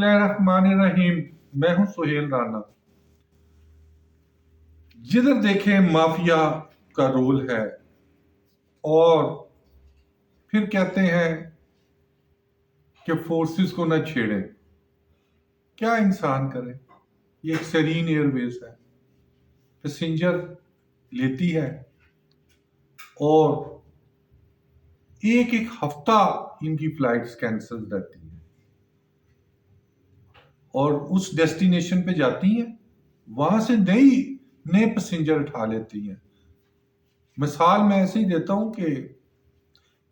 बिस्मिल्लाहिर्रहमानिर्रहीम। मैं हूं सुहेल राना। जिधर देखें माफिया का रोल है और फिर कहते हैं कि फोर्सेस को न छेड़ें। क्या इंसान करे? ये एक सेरीन एयरवेज है, पैसेंजर लेती है और एक एक हफ्ता इनकी फ्लाइट्स कैंसिल रहती हैं और उस डेस्टिनेशन पे जाती हैं, वहां से नए पैसेंजर उठा लेती हैं। मिसाल मैं ऐसे ही देता हूं कि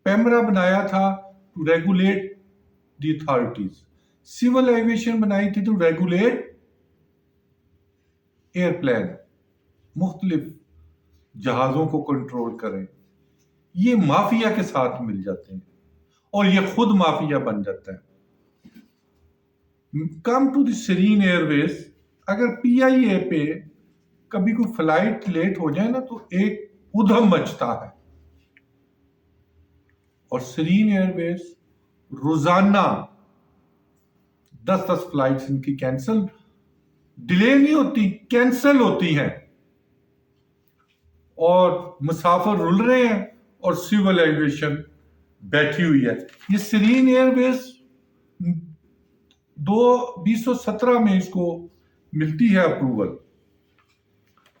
पैमरा बनाया था to regulate the authorities, civil aviation बनाई थी टू रेगुलेट एयरप्लेन, मुख्तलिफ जहाजों को कंट्रोल करें। ये माफिया के साथ मिल जाते हैं और ये खुद माफिया बन जाता है। Come to the Serene Airways, अगर पीआईए पे कभी कोई फ्लाइट लेट हो जाए ना तो एक उधम मचता है। और सीरीन एयरवेज रोजाना 10-10 फ्लाइट्स इनकी कैंसिल, डिले नहीं होती, कैंसिल होती हैं और मुसाफिर रुल रहे हैं और सिविल एविएशन बैठी हुई है। ये सीरीन एयरवेज 2017 में इसको मिलती है अप्रूवल।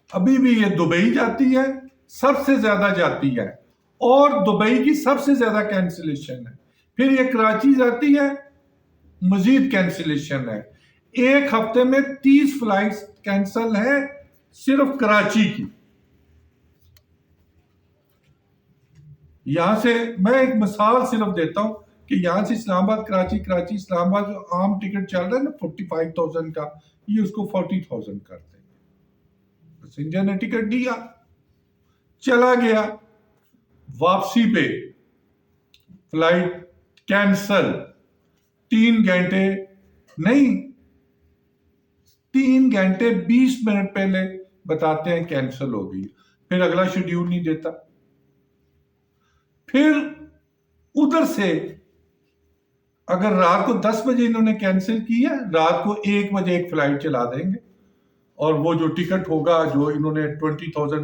अभी भी ये दुबई जाती है, सबसे ज्यादा जाती है और दुबई की सबसे ज्यादा कैंसिलेशन है। फिर ये कराची जाती है, मजीद कैंसिलेशन है। एक हफ्ते में 30 फ्लाइट्स कैंसिल है सिर्फ कराची की। यहां से मैं एक मिसाल सिर्फ देता हूं कि यहां से इस्लामाबाद कराची, कराची इस्लामाबाद जो आम टिकट चल रहा है ना 45,000 का, ये उसको 40,000 कर देंगे। पैसेंजर ने टिकट दिया, चला गया, वापसी पे फ्लाइट कैंसल। 3 घंटे नहीं, 3 घंटे 20 मिनट पहले बताते हैं कैंसिल हो गई, फिर अगला शेड्यूल नहीं देता। फिर उधर से अगर रात को 10 बजे इन्होंने कैंसिल की है, रात को 1 बजे एक फ्लाइट चला देंगे और वो जो टिकट होगा, जो इन्होंने 20,000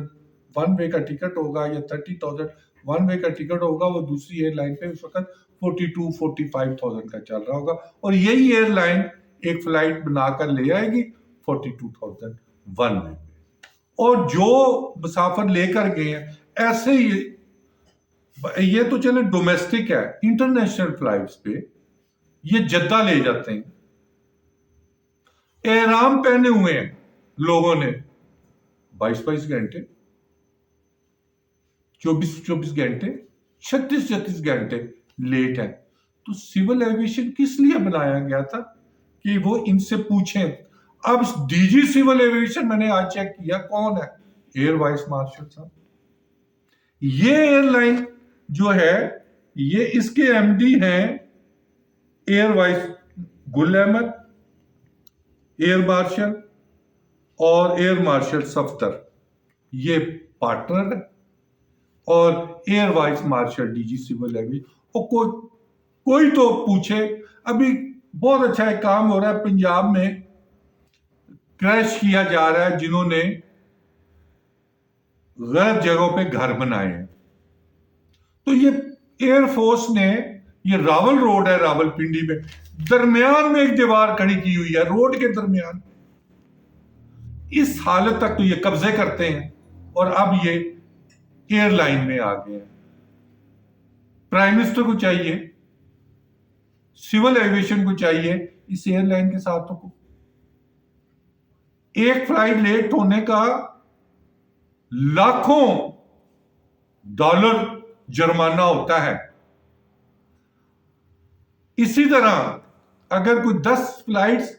वन वे का टिकट होगा या 30,000 वन वे का टिकट होगा, वो दूसरी एयरलाइन पे उस वक्त 42-45,000 का चल रहा होगा और यही एयरलाइन एक फ्लाइट बनाकर ले आएगी 42,000 वन वे पे। और जो मुसाफिर लेकर गए हैं, ऐसे ही ये तो चले डोमेस्टिक है, इंटरनेशनल फ्लाइट्स पे ये जद्दा ले जाते हैं। एहराम पहने हुए हैं लोगों ने, 22-22 घंटे, 24-24 घंटे, 36-36 घंटे लेट है। तो सिविल एविएशन किस लिए बनाया गया था कि वो इनसे पूछें। अब डीजी सिविल एविएशन मैंने आज चेक किया, कौन है? एयर वाइस मार्शल साहब। ये एयरलाइन जो है, ये इसके एमडी हैं air vice Gul Ahmed, air marshal और एयर मार्शल सफ्तर, ये पार्टनर है और air vice marshal DG civil aviation. और कोई तो पूछे, अभी बहुत अच्छा एक काम हो रहा है पंजाब में, क्रैश किया जा रहा है जिन्होंने गलत जगहों पे घर बनाए हैं। तो ये एयरफोर्स ने, ये रावल रोड है रावलपिंडी में, दरमियान में एक दीवार खड़ी की हुई है, रोड के दरमियान। इस हालत तक तो ये कब्जे करते हैं और अब ये एयरलाइन में आ गए हैं। प्राइम मिनिस्टर को चाहिए, सिविल एविएशन को चाहिए, इस एयरलाइन के साथ तो एक फ्लाइट लेट होने का लाखों डॉलर जुर्माना होता है। इसी तरह अगर कोई 10 फ्लाइट्स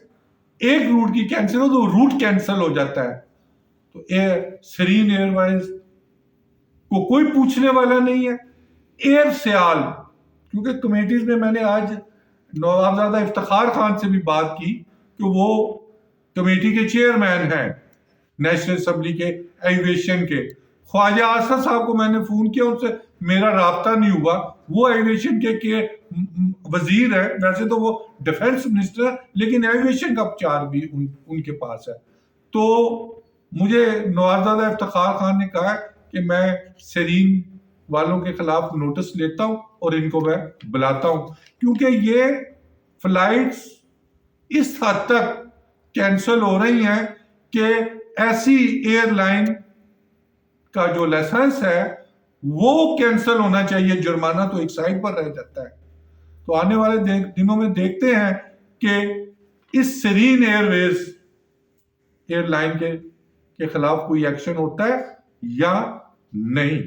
एक रूट की कैंसिल हो तो रूट कैंसिल हो जाता है। तो सीरीन एयरवेज को कोई पूछने वाला नहीं है। एयर सियाल, क्योंकि कमेटीज में मैंने आज नवाबजादा इफ्तिखार खान से भी बात की कि वो कमेटी के चेयरमैन हैं नेशनल असेंबली के एविएशन के, ख्वाजा आसफ साहब को मैंने फोन किया, उनसे मेरा राब्ता नहीं हुआ। वो एविएशन के वजीर है, वैसे तो वो डिफेंस मिनिस्टर है, लेकिन एविएशन का चार्ज भी उनके पास है। तो मुझे नवाबजादा इफ्तिखार खान ने कहा कि मैं सेरीन वालों के खिलाफ नोटिस लेता हूं और इनको मैं बुलाता हूं, क्योंकि ये फ्लाइट्स इस हद तक कैंसिल हो रही हैं कि ऐसी एयरलाइन का जो लाइसेंस है वो कैंसिल होना चाहिए, जुर्माना तो एक साइड पर रह जाता है। तो आने वाले दिनों में देखते हैं कि इस सेरीन एयरवेज एयरलाइन के खिलाफ कोई एक्शन होता है या नहीं।